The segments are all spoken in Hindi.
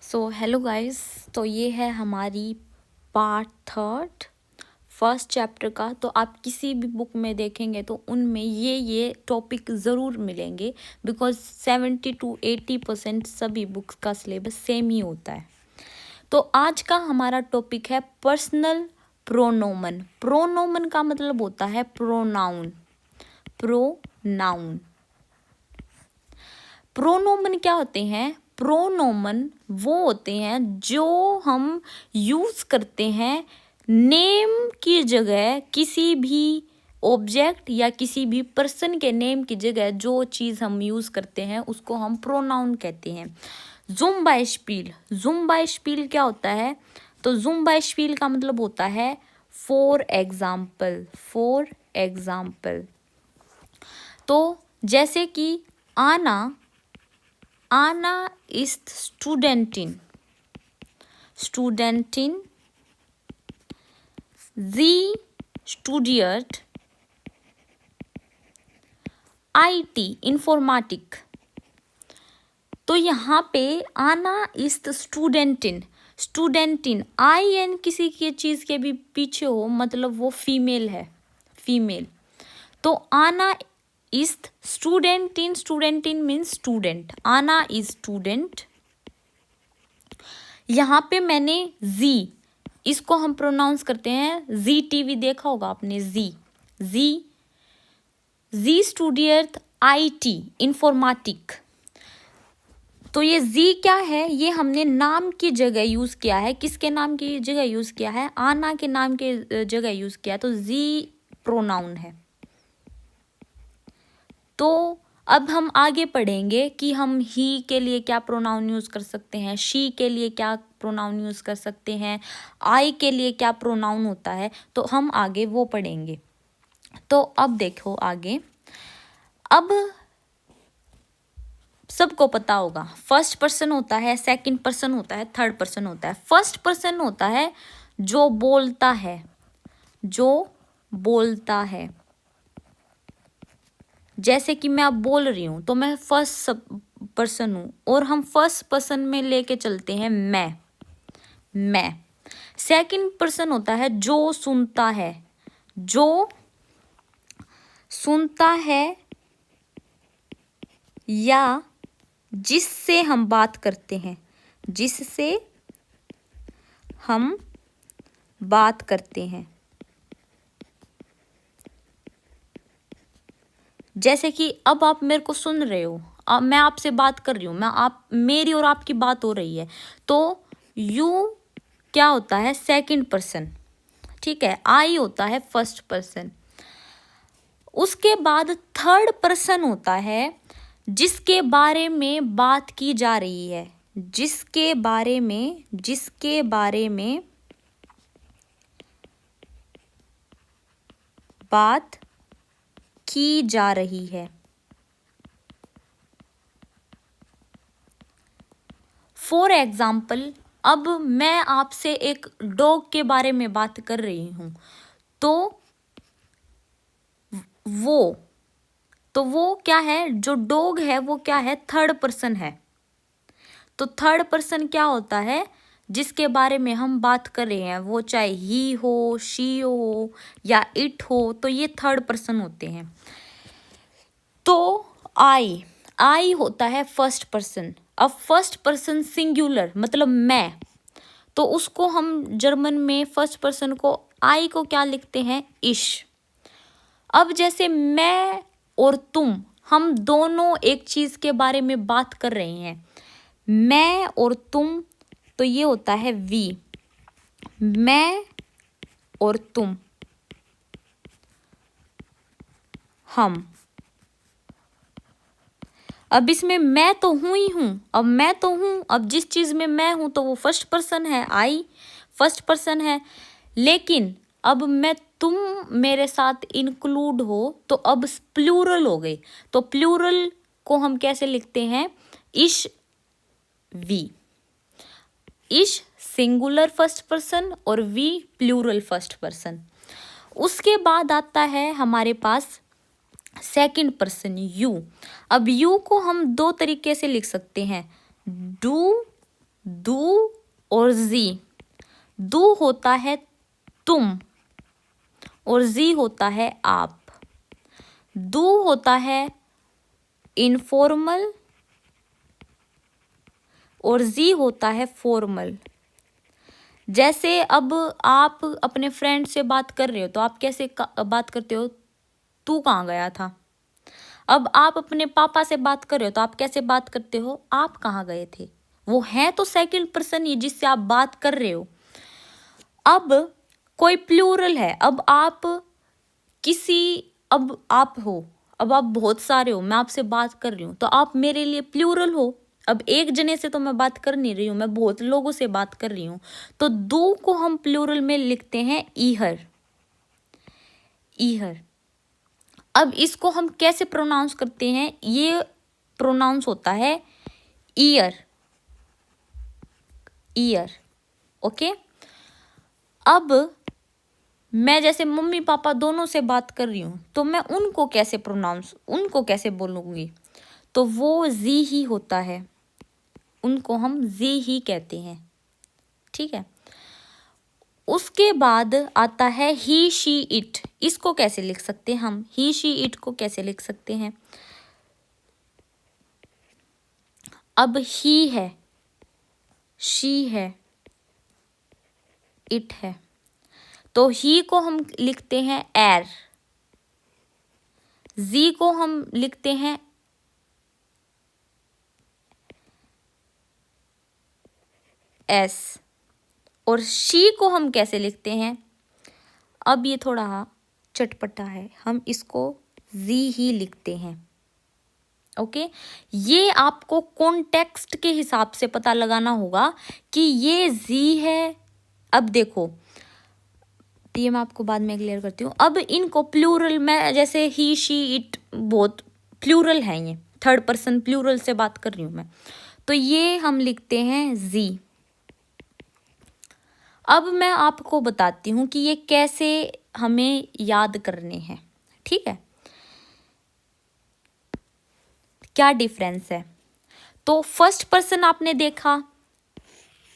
सो हेलो गाइस, तो ये है हमारी पार्ट थर्ड फर्स्ट चैप्टर का। तो आप किसी भी बुक में देखेंगे तो उनमें ये टॉपिक ज़रूर मिलेंगे, बिकॉज 70 to 80% सभी बुक्स का सिलेबस सेम ही होता है। तो आज का हमारा टॉपिक है पर्सनल प्रोनोमन। प्रोनोमन का मतलब होता है प्रोनाउन। प्रोनाउन प्रोनोमन क्या होते हैं? प्रोनोमन वो होते हैं जो हम यूज़ करते हैं नेम की जगह, किसी भी ऑब्जेक्ट या किसी भी पर्सन के नेम की जगह जो चीज़ हम यूज़ करते हैं उसको हम प्रोनाउन कहते हैं। ज़ुम्बाइश्पील, ज़ुम्बाइश्पील क्या होता है? तो ज़ुम्बाइश्पील का मतलब होता है फॉर एग्जाम्पल। फॉर एग्जाम्पल तो जैसे कि Anna ist Studentin. Studentin. Sie studiert IT, Informatik. तो यहाँ पे आना ist Studentin. स्टूडेंटिन आई एन किसी की चीज़ के भी पीछे हो मतलब वो फीमेल है, फीमेल। तो आना ist Studentin. Studentin means student. Anna is student. यहाँ पे मैंने जी, इसको हम प्रोनाउंस करते हैं जी। टीवी देखा होगा आपने, जी जी जी स्टूडियत IT, इंफॉर्मेटिक। तो ये जी क्या है? ये हमने नाम की जगह यूज़ किया है। किसके नाम की जगह यूज़ किया है? आना के नाम के जगह यूज़ किया है, तो जी प्रोनाउन है। तो अब हम आगे पढ़ेंगे कि हम ही के लिए क्या प्रोनाउन यूज़ कर सकते हैं, शी के लिए क्या प्रोनाउन यूज़ कर सकते हैं, आई के लिए क्या प्रोनाउन होता है। तो हम आगे वो पढ़ेंगे। तो अब देखो आगे, अब सबको पता होगा फर्स्ट पर्सन होता है, सेकंड पर्सन होता है, थर्ड पर्सन होता है। फर्स्ट पर्सन होता है जो बोलता है, जो बोलता है। जैसे कि मैं अब बोल रही हूँ तो मैं फर्स्ट पर्सन हूँ और हम फर्स्ट पर्सन में लेके चलते हैं मैं। सेकंड पर्सन होता है जो सुनता है, जो सुनता है या जिससे हम बात करते हैं, जिससे हम बात करते हैं। जैसे कि अब आप मेरे को सुन रहे हो, अब मैं आपसे बात कर रही हूँ, मेरी और आपकी बात हो रही है। तो यू क्या होता है? सेकंड पर्सन, ठीक है। आई होता है फर्स्ट पर्सन। उसके बाद थर्ड पर्सन होता है जिसके बारे में बात की जा रही है, जिसके बारे में बात की जा रही है। फॉर एग्जाम्पल, अब मैं आपसे एक डॉग के बारे में बात कर रही हूँ, तो वो क्या है? जो डॉग है वो क्या है? थर्ड पर्सन है। तो थर्ड पर्सन क्या होता है? जिसके बारे में हम बात कर रहे हैं, वो चाहे ही हो, शी हो या इट हो, तो ये थर्ड पर्सन होते हैं। तो आई होता है फर्स्ट पर्सन। अब फर्स्ट पर्सन सिंगुलर मतलब मैं, तो उसको हम जर्मन में फर्स्ट पर्सन को आई को क्या लिखते हैं? इश। अब जैसे मैं और तुम, हम दोनों एक चीज़ के बारे में बात कर रहे हैं, मैं और तुम, तो ये होता है वी। मैं और तुम, हम। अब इसमें मैं तो हूँ ही हूँ, अब मैं तो हूँ, अब जिस चीज़ में मैं हूँ तो वो फर्स्ट पर्सन है, आई फर्स्ट पर्सन है। लेकिन अब मैं तुम मेरे साथ इंक्लूड हो तो अब प्लूरल हो गई। तो प्लूरल को हम कैसे लिखते हैं? इश वी। इश सिंगुलर फर्स्ट पर्सन और वी प्लूरल फर्स्ट पर्सन। उसके बाद आता है हमारे पास सेकंड पर्सन यू। अब यू को हम दो तरीके से लिख सकते हैं, डू दू और जी। दू होता है तुम और जी होता है आप। दू होता है इनफॉर्मल और जी होता है फॉर्मल। जैसे अब आप अपने फ्रेंड से बात कर रहे हो तो आप कैसे बात करते हो, तू कहाँ गया था। अब आप अपने पापा से बात कर रहे हो तो आप कैसे बात करते हो, आप कहाँ गए थे। वो है तो सेकंड पर्सन ही जिससे आप बात कर रहे हो। अब कोई प्लूरल है, अब आप आप हो, अब आप बहुत सारे हो, मैं आपसे बात कर रही हूँ तो आप मेरे लिए प्लूरल हो। अब एक जने से तो मैं बात कर नहीं रही हूँ, मैं बहुत लोगों से बात कर रही हूँ। तो दो को हम प्लूरल में लिखते हैं ईहर। ईहर। अब इसको हम कैसे प्रोनाउंस करते हैं, ये प्रोनाउंस होता है ईयर। ईयर। ओके। अब मैं जैसे मम्मी पापा दोनों से बात कर रही हूँ तो मैं उनको कैसे बोलूँगी, तो वो जी ही होता है, उनको हम जी ही कहते हैं। ठीक है। उसके बाद आता है ही शी इट। इसको कैसे लिख सकते हैं हम, ही शी इट को कैसे लिख सकते हैं। अब ही है, शी है, इट है, तो ही को हम लिखते हैं एर, जी को हम लिखते हैं एस, और शी को हम कैसे लिखते हैं। अब ये थोड़ा चटपटा है, हम इसको जी ही लिखते हैं। ओके। ये आपको कॉन्टेक्स्ट के हिसाब से पता लगाना होगा कि ये जी है। अब देखो, ये मैं आपको बाद में क्लियर करती हूँ। अब इनको प्लूरल में, जैसे ही शी इट बहुत प्लूरल है, ये थर्ड पर्सन प्लूरल से बात कर रही हूँ मैं, तो ये हम लिखते हैं जी। अब मैं आपको बताती हूँ कि ये कैसे हमें याद करने हैं। ठीक है, क्या डिफरेंस है। तो फर्स्ट पर्सन आपने देखा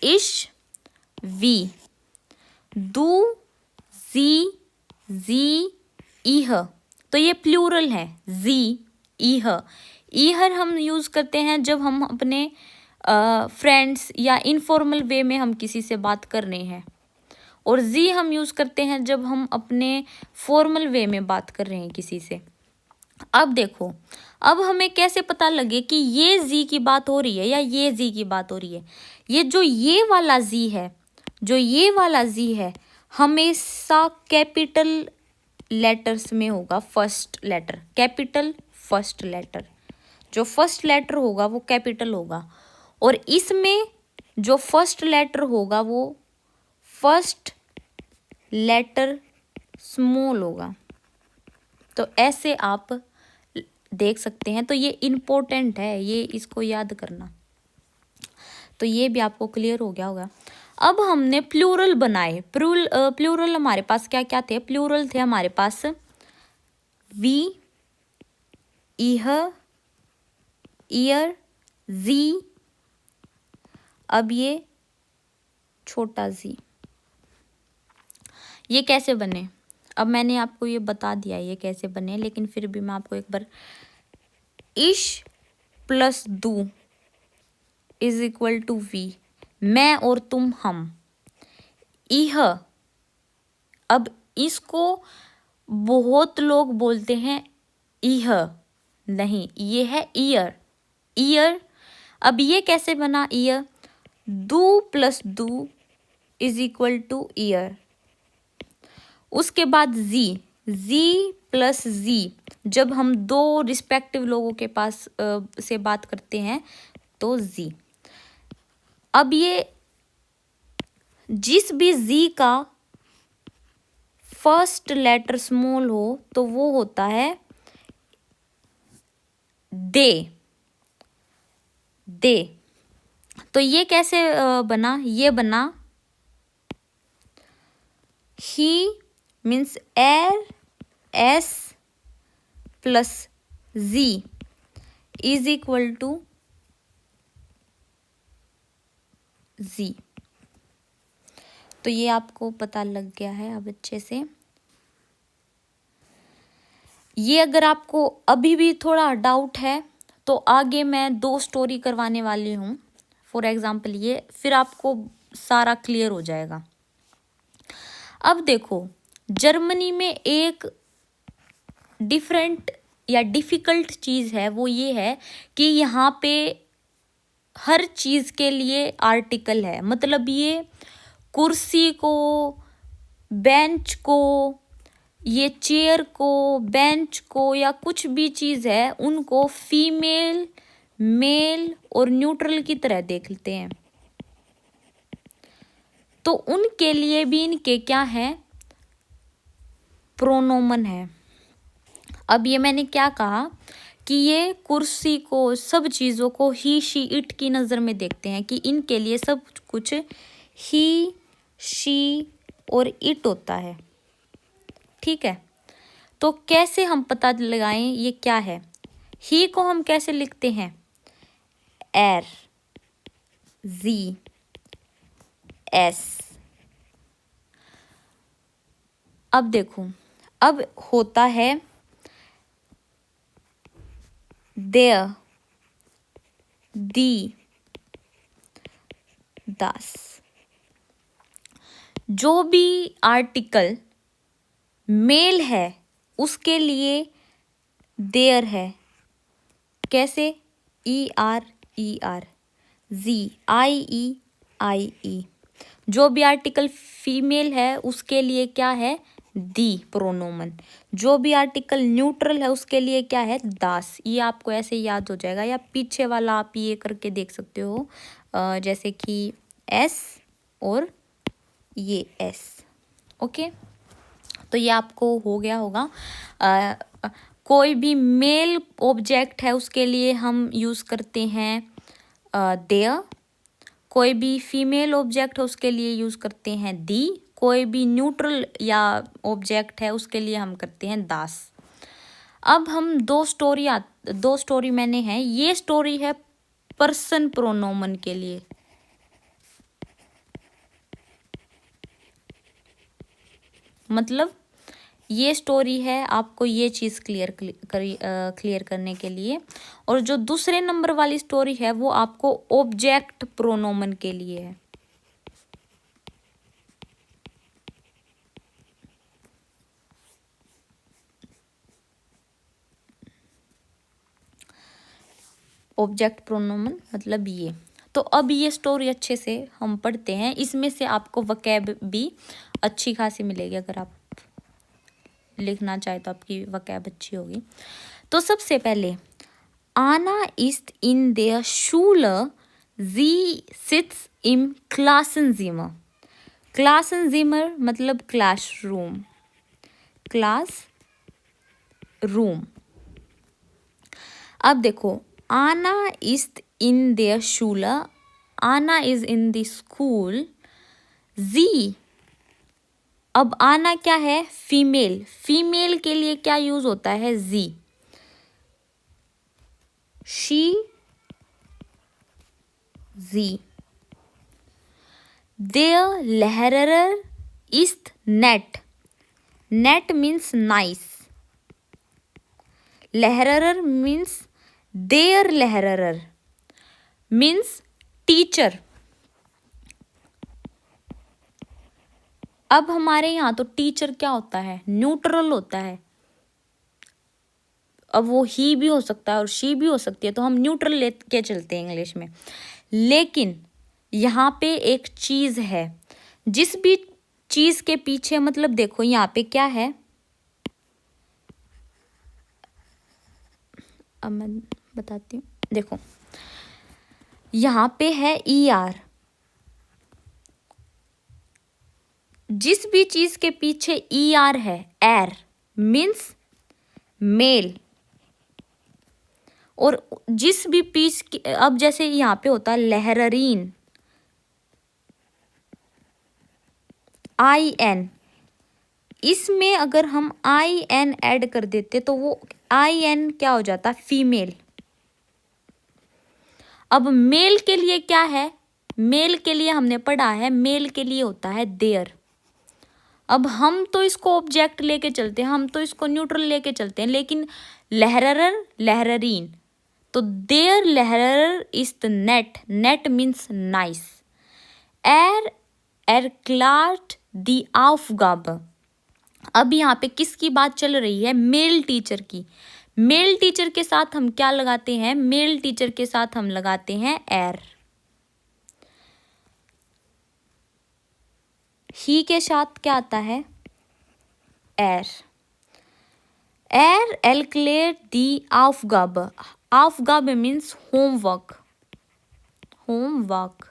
इश, वी, दू, जी, जी, इह, तो ये प्लूरल है जी, इह। इहर हम यूज करते हैं जब हम अपने फ्रेंड्स या इनफॉर्मल वे में हम किसी से बात कर रहे हैं, और जी हम यूज करते हैं जब हम अपने फॉर्मल वे में बात कर रहे हैं किसी से। अब देखो, अब हमें कैसे पता लगे कि ये जी की बात हो रही है या ये जी की बात हो रही है। ये जो ये वाला जी है, जो ये वाला जी है, हमेशा कैपिटल लेटर्स में होगा। First letter capital, first letter, जो फर्स्ट लेटर होगा वो कैपिटल होगा, और इसमें जो फर्स्ट लेटर होगा वो फर्स्ट लेटर स्मॉल होगा। तो ऐसे आप देख सकते हैं। तो ये इम्पोर्टेंट है, ये इसको याद करना। तो ये भी आपको क्लियर हो गया होगा। अब हमने प्लूरल बनाए। प्लूरल हमारे पास क्या क्या थे, प्लूरल थे हमारे पास वी, इह, ईयर, जी, अब ये छोटा जी। ये कैसे बने, अब मैंने आपको ये बता दिया ये कैसे बने, लेकिन फिर भी मैं आपको एक बार, इश प्लस दू इज इक्वल टू वी, मैं और तुम हम। इह, अब इसको बहुत लोग बोलते हैं इह, नहीं ये है ईयर। ईयर। अब ये कैसे बना ईयर, दू प्लस दू इज इक्वल टू ईयर। उसके बाद जी, जी प्लस जी, जब हम दो रिस्पेक्टिव लोगों के पास से बात करते हैं तो जी। अब ये जिस भी जी का फर्स्ट लेटर स्मॉल हो तो वो होता है दे। दे। तो ये कैसे बना, ये बना ही मीन्स एर, S plus G is equal to G. तो ये आपको पता लग गया है अब अच्छे से। ये अगर आपको अभी भी थोड़ा डाउट है तो आगे मैं 2 स्टोरी करवाने वाली हूँ, फॉर एग्जाम्पल ये, फिर आपको सारा क्लियर हो जाएगा। अब देखो, जर्मनी में एक डिफरेंट या डिफ़िकल्ट चीज़ है, वो ये है कि यहाँ पे हर चीज़ के लिए आर्टिकल है। मतलब ये कुर्सी को, बेंच को, ये चेयर को, बेंच को, या कुछ भी चीज़ है उनको फीमेल, मेल और न्यूट्रल की तरह देखते हैं। तो उनके लिए भी इनके क्या है, प्रोनोमन है। अब ये मैंने क्या कहा कि ये कुर्सी को, सब चीज़ों को ही, शी, इट की नज़र में देखते हैं कि इनके लिए सब कुछ ही, शी और इट होता है। ठीक है, तो कैसे हम पता लगाएं ये क्या है। ही को हम कैसे लिखते हैं, एर, जी, एस। अब देखो, अब होता है देयर, दी, दास। जो भी आर्टिकल मेल है उसके लिए देयर है। कैसे, ई आर, जी, आई ई। जो भी आर्टिकल फीमेल है उसके लिए क्या है, दी प्रोनोमन। जो भी आर्टिकल न्यूट्रल है उसके लिए क्या है, दास। ये आपको ऐसे याद हो जाएगा, या पीछे वाला आप ये करके देख सकते हो, जैसे कि एस और ये एस। ओके, तो ये आपको हो गया होगा। कोई भी मेल ऑब्जेक्ट है उसके लिए हम यूज़ करते हैं देयर। कोई भी फीमेल ऑब्जेक्ट है उसके लिए यूज़ करते हैं दी। कोई भी न्यूट्रल या ऑब्जेक्ट है उसके लिए हम करते हैं दास। अब हम दो स्टोरी मैंने है, ये स्टोरी है पर्सन प्रोनोमन के लिए। मतलब ये स्टोरी है आपको ये चीज़ क्लियर करने के लिए। और जो दूसरे नंबर वाली स्टोरी है वो आपको ऑब्जेक्ट प्रोनोमन के लिए है। ऑब्जेक्ट प्रोनोमन मतलब ये। तो अब ये स्टोरी अच्छे से हम पढ़ते हैं, इसमें से आपको वकैब भी अच्छी खासी मिलेगी। अगर आप लिखना चाहे तो आपकी वकैब अच्छी होगी। तो सबसे पहले, आना ist in der Schule, sie sitzt im Klassenzimmer। Klassenzimmer मतलब क्लासरूम, क्लास रूम। अब देखो, आना ist in der Schule, आना is in the school, sie, अब आना क्या है, फीमेल। फीमेल के लिए क्या यूज होता है, जी। शी, जी। Der Lehrer ist nett। Nett means nice। Lehrer means their Lehrer means teacher। अब हमारे यहाँ तो टीचर क्या होता है, न्यूट्रल होता है। अब वो ही भी हो सकता है और शी भी हो सकती है, तो हम न्यूट्रल लेके चलते हैं इंग्लिश में। लेकिन यहाँ पे एक चीज़ है, जिस भी चीज़ के पीछे, मतलब देखो यहाँ पे क्या है, अब मैं बताती हूँ। देखो यहाँ पे है ई आर, जिस भी चीज़ के पीछे ई आर है, एर मीन्स मेल। और जिस भी पीस की, अब जैसे यहाँ पे होता है लहरीन, आई एन, इसमें अगर हम आई एन ऐड कर देते तो वो आई एन क्या हो जाता, फीमेल। अब मेल के लिए क्या है, मेल के लिए हमने पढ़ा है, मेल के लिए होता है देयर। अब हम तो इसको ऑब्जेक्ट लेके चलते हैं, हम तो इसको न्यूट्रल लेके चलते हैं, लेकिन लहरर लहररीन, तो देयर लहरर इज द नेट, नेट मीन्स नाइस। एरक्लार्ट दी aufgabe, अब यहाँ पे किसकी बात चल रही है? मेल टीचर की। मेल टीचर के साथ हम क्या लगाते हैं? मेल टीचर के साथ हम लगाते हैं एर। ही के साथ क्या आता है? एर। एरक्लेट दी aufgabe, aufgabe means homework, homework.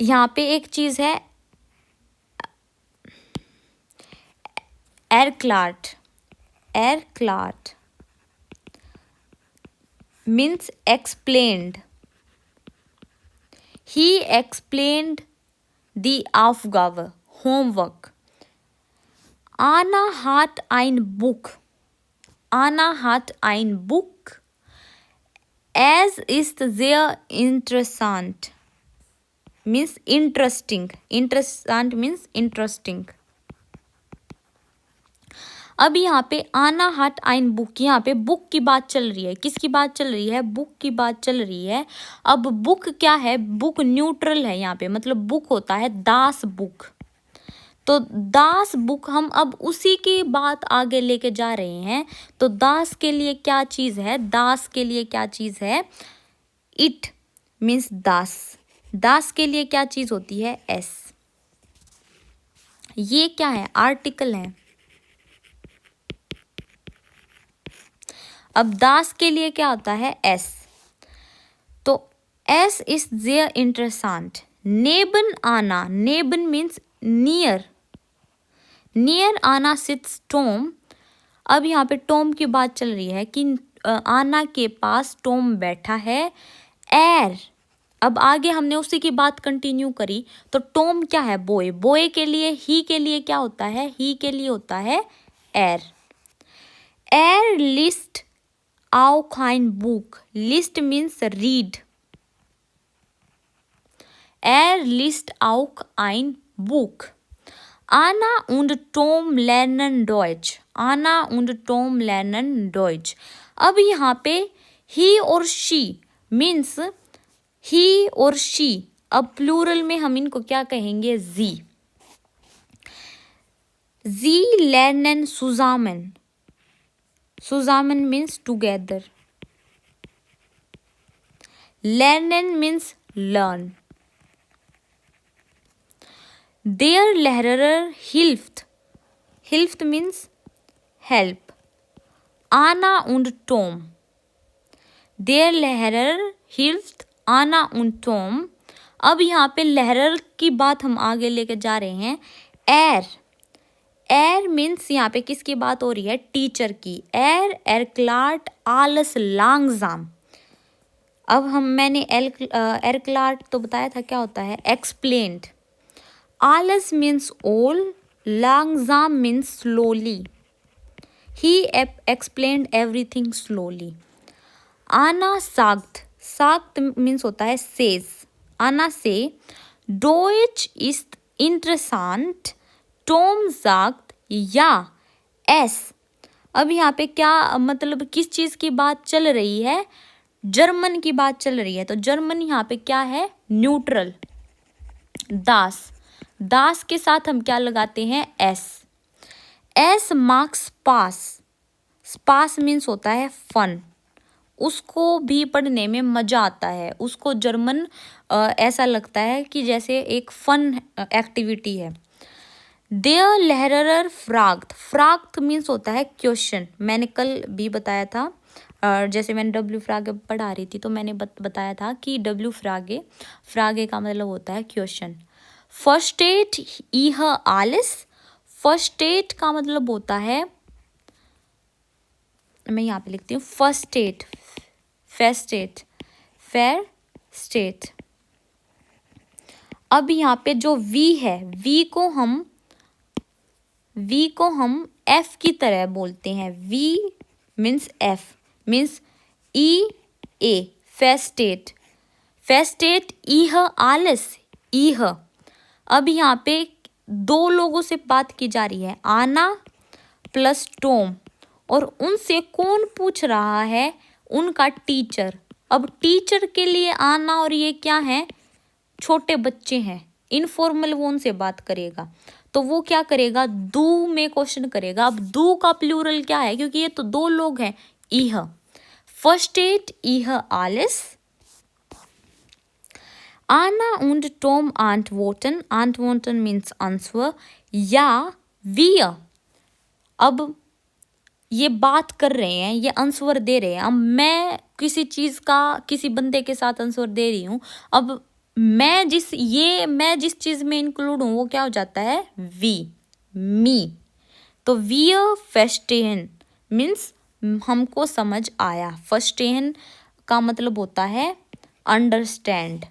यहाँ पे एक चीज है, एरक्लार्ट, एरक्लार्ट means explained. He explained the Aufgabe, homework. Anna hat ein Buch. Anna hat ein Buch. Es ist sehr interessant. Means interesting. Interessant means interesting. अब यहाँ पे आना हट आइन बुक, यहाँ पे बुक की बात चल रही है। किसकी बात चल रही है? बुक की बात चल रही है। अब बुक क्या है? बुक न्यूट्रल है यहाँ पे, मतलब बुक होता है दास बुक। तो दास बुक हम अब उसी की बात आगे लेके जा रहे हैं। तो दास के लिए क्या चीज है? दास के लिए क्या चीज है? इट मीन्स दास। दास के लिए क्या चीज होती है? एस। ये क्या है? आर्टिकल है। अब दास के लिए क्या होता है? एस। तो एस इज sehr interessant. नेबन आना, नेबन मीन्स नियर, नियर आना सिट्स टॉम। अब यहाँ पे टॉम की बात चल रही है कि आना के पास टॉम बैठा है। एर, अब आगे हमने उसी की बात कंटिन्यू करी। तो टॉम क्या है? बॉय। बॉय के लिए, ही के लिए क्या होता है? ही के लिए होता है एर। एर list auch ein Buch. List means read. Liest auch ein Buch. Anna und Tom lernen Deutsch. Anna und Tom lernen Deutsch. अब यहाँ पे he और she means he और she। अब प्लूरल में हम इनको क्या कहेंगे? sie. Sie lernen zusammen. Zusammen means together. Lernen means learn. Der Lehrer hilft. Hilft means help. Anna und Tom. Der Lehrer hilft Anna und Tom. अब यहाँ पे लहरर की बात हम आगे लेके जा रहे हैं। एर, एर मीन्स यहाँ पे किसकी बात हो रही है? टीचर की। एरक्लार्ट आलस लांगजाम। अब मैंने एरक्लार्ट तो बताया था क्या होता है? एक्सप्लेन्ड। आलस मीन्स ओल, लांगजाम means slowly. He explained everything slowly. Anna साग्त, साग्त मीन्स होता है सेज। आना से डोइच इज इंटरेसांट, टॉम sagt या एस। अब यहाँ पे क्या मतलब किस चीज़ की बात चल रही है? जर्मन की बात चल रही है। तो जर्मन यहाँ पे क्या है? न्यूट्रल। दास, दास के साथ हम क्या लगाते हैं? एस। एस मार्क्स पास, पास मीन्स होता है फन। उसको भी पढ़ने में मज़ा आता है, उसको जर्मन ऐसा लगता है कि जैसे एक फन एक्टिविटी है। देयर लहरर फ्राग्ट, फ्राग्ट मीन्स होता है क्वेश्चन। मैंने कल भी बताया था, जैसे मैंने डब्ल्यू फ्रागे पढ़ा रही थी तो मैंने बताया था कि डब्ल्यू फ्रागे, फ्रागे का मतलब होता है क्वेश्चन। फर्स्टेट इह आलिस, फर्स्टेट का मतलब होता है, मैं यहाँ पे लिखती हूँ फर्स्टेट, फेस्टेट, फेयर स्टेट। अब यहाँ पे जो वी है, वी को हम एफ की तरह बोलते हैं। V means F means E A, फेस्टेट। फेस्टेट इह आलस, इह। अब यहाँ पे दो लोगों से बात की जा रही है, आना प्लस टॉम, और उनसे कौन पूछ रहा है, उनका टीचर। अब टीचर के लिए आना और ये क्या है, छोटे बच्चे हैं, इनफॉर्मल वो उनसे बात करेगा, तो वो क्या करेगा, दू में क्वेश्चन करेगा। अब दू का प्लूरल क्या है, क्योंकि ये तो दो लोग हैं, इह। फर्स्टेट इह आलिस, Anna und Tom antworten, antworten means answer, या wir। अब ये बात कर रहे हैं, ये आंसर दे रहे हैं। अब मैं किसी चीज का किसी बंदे के साथ आंसर दे रही हूँ, अब मैं जिस चीज में इंक्लूड हूँ वो क्या हो जाता है, वी, मी। तो wir verstehen मीन्स हमको समझ आया। verstehen का मतलब होता है अंडरस्टैंड।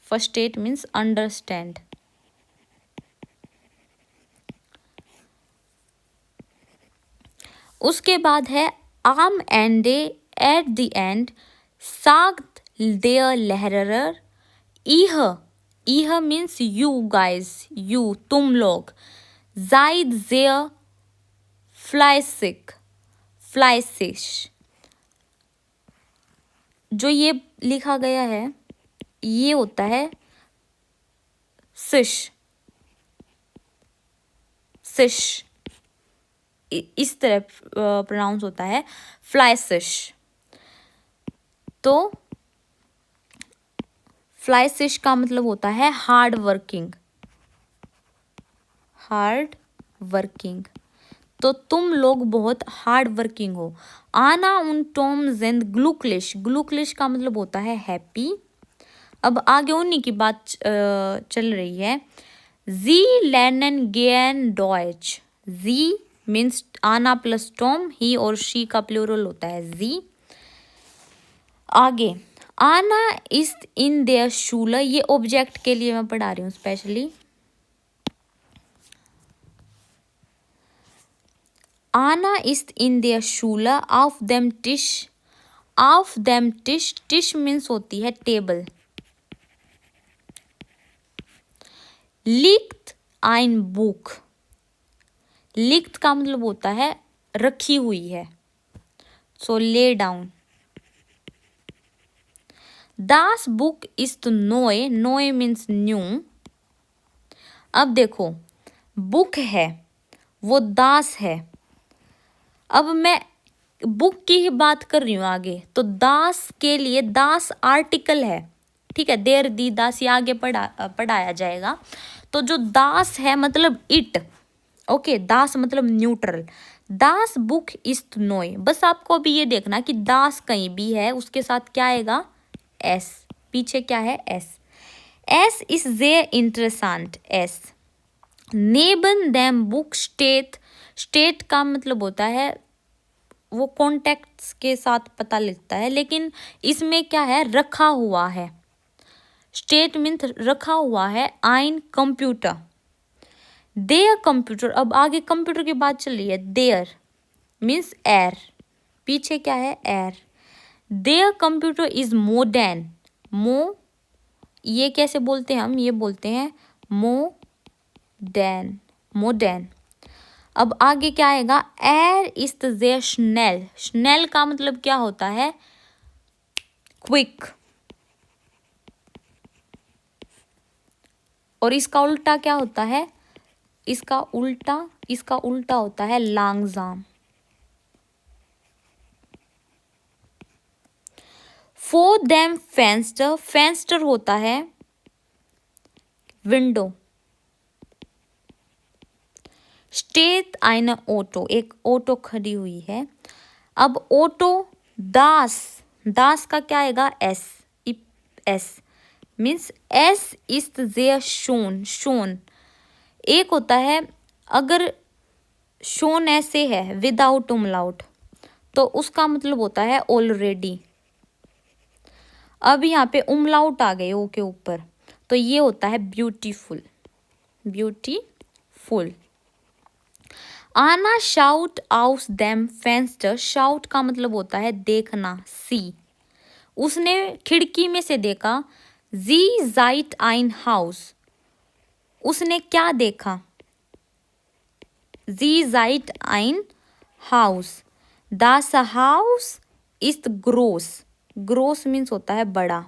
Versteht means understand. उसके बाद है am Ende, at the end, sagt der Lehrer, ihr means you guys, you, तुम लोग, seid sehr fleißig, जो ये लिखा गया है ये होता है सिश, इस तरह प्रोनाउंस होता है, फ्लाइसिश। तो फ्लाइसिश का मतलब होता है हार्ड वर्किंग। तो तुम लोग बहुत हार्ड वर्किंग हो। आना उन टॉम जिंद ग्लूकलिश का मतलब होता है हैप्पी। अब आगे उन्हीं की बात चल रही है। जी lernen gern Deutsch, जी मीन्स आना प्लस टॉम, ही और शी का प्लूरल होता है जी। आगे आना ist in der Schule, ये ऑब्जेक्ट के लिए मैं पढ़ा रही हूँ स्पेशली। आना ist in der Schule auf dem Tisch means होती है टेबल। liegt ein Buch, लिख्त का मतलब होता है रखी हुई है, so lay down. Das Buch ist neu, neu means new. अब देखो बुक है वो दास है, अब मैं बुक की ही बात कर रही हूँ आगे, तो दास के लिए दास आर्टिकल है, ठीक है, देर दी दास, ये आगे पढ़ाया जाएगा। तो जो दास है मतलब इट, ओके, दास मतलब न्यूट्रल। दास बुक इज नोय, बस आपको अभी ये देखना कि दास कहीं भी है उसके साथ क्या आएगा, एस, पीछे क्या है, एस इज sehr interessant, एस। नेबन देम बुक स्टेट का मतलब होता है वो कॉन्टेक्ट्स के साथ पता लगता है, लेकिन इसमें क्या है, रखा हुआ है। स्टेट मीन्स रखा हुआ है। आइन कंप्यूटर, देयर कंप्यूटर, अब आगे कंप्यूटर की बात चल रही है। देयर मीन्स एयर, पीछे क्या है, air. There computer is modern, ये कैसे बोलते हैं हम, ये बोलते हैं मॉडर्न। अब आगे क्या आएगा, एयर इज देयर स्नेल का मतलब क्या होता है, क्विक, और इसका उल्टा क्या होता है, इसका उल्टा होता है लांगजाम। फॉर देम फेंस्टर होता है विंडो। स्टेट आइन ऑटो, एक ऑटो खड़ी हुई है। अब ऑटो दास का क्या आएगा, एस मीन्स एस इज देयर शोन। एक होता है अगर शोन ऐसे है विदाउट उमलाउट, तो उसका मतलब होता है ऑलरेडी। अब यहाँ पे उमलाउट आ गए ओ के ऊपर, तो ये होता है ब्यूटीफुल। आना शाउट आउस देम फेंस्टर, शाउट का मतलब होता है देखना, सी। उसने खिड़की में से देखा, जी जाइट आइन हाउस, उसने क्या देखा, जी जाइट आइन हाउस, दास हाउस इज ग्रोस, ग्रोस मीन्स होता है बड़ा,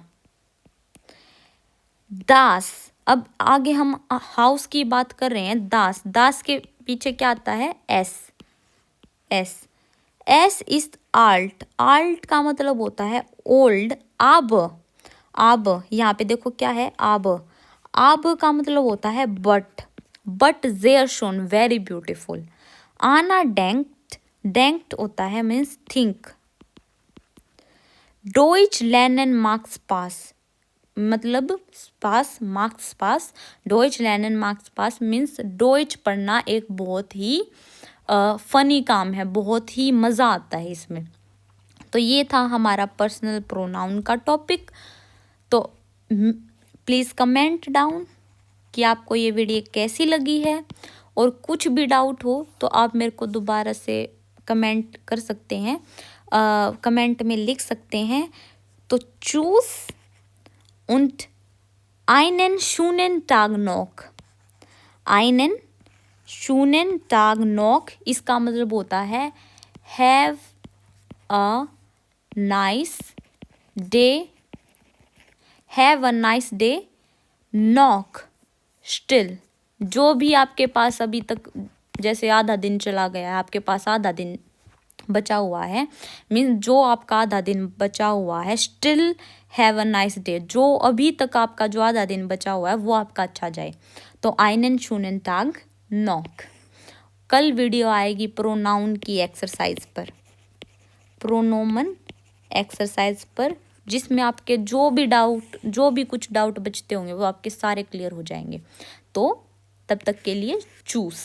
दास, अब आगे हम हाउस की बात कर रहे हैं, दास, दास के पीछे क्या आता है, S, S, S is alt, alt का मतलब होता है ओल्ड, आब, आब यहाँ पे देखो क्या है, आब, आब का मतलब होता है बट, बट देयर शोन वेरी ब्यूटीफुल, आना डेंक्ट, डेंक्ट होता है मीन्स थिंक, डोइच लर्नन मार्क्स पास, मतलब पास, मार्क्स पास, डोइच लर्नन मार्क्स पास मीन्स डोइच पढ़ना एक बहुत ही फनी काम है, बहुत ही मज़ा आता है इसमें। तो ये था हमारा पर्सनल प्रोनाउन का टॉपिक। तो प्लीज़ कमेंट डाउन कि आपको ये वीडियो कैसी लगी है, और कुछ भी डाउट हो तो आप मेरे को दोबारा से कमेंट कर सकते हैं, कमेंट में लिख सकते हैं। तो choose und einen schönen Tag noch, einen schönen Tag noch इसका मतलब होता है have a nice day, have a nice day, knock still, जो भी आपके पास अभी तक, जैसे आधा दिन चला गया है, आपके पास आधा दिन बचा हुआ है, मीन्स जो आपका आधा दिन बचा हुआ है, still have a nice day, जो अभी तक आपका जो आधा दिन बचा हुआ है वो आपका अच्छा जाए। तो आइनन शूनन टाग नॉक। कल वीडियो आएगी प्रोनाउन की एक्सरसाइज पर, प्रोनोमन एक्सरसाइज पर, जिसमें आपके जो भी डाउट, जो भी कुछ डाउट बचते होंगे वो आपके सारे क्लियर हो जाएंगे। तो तब तक के लिए चूज।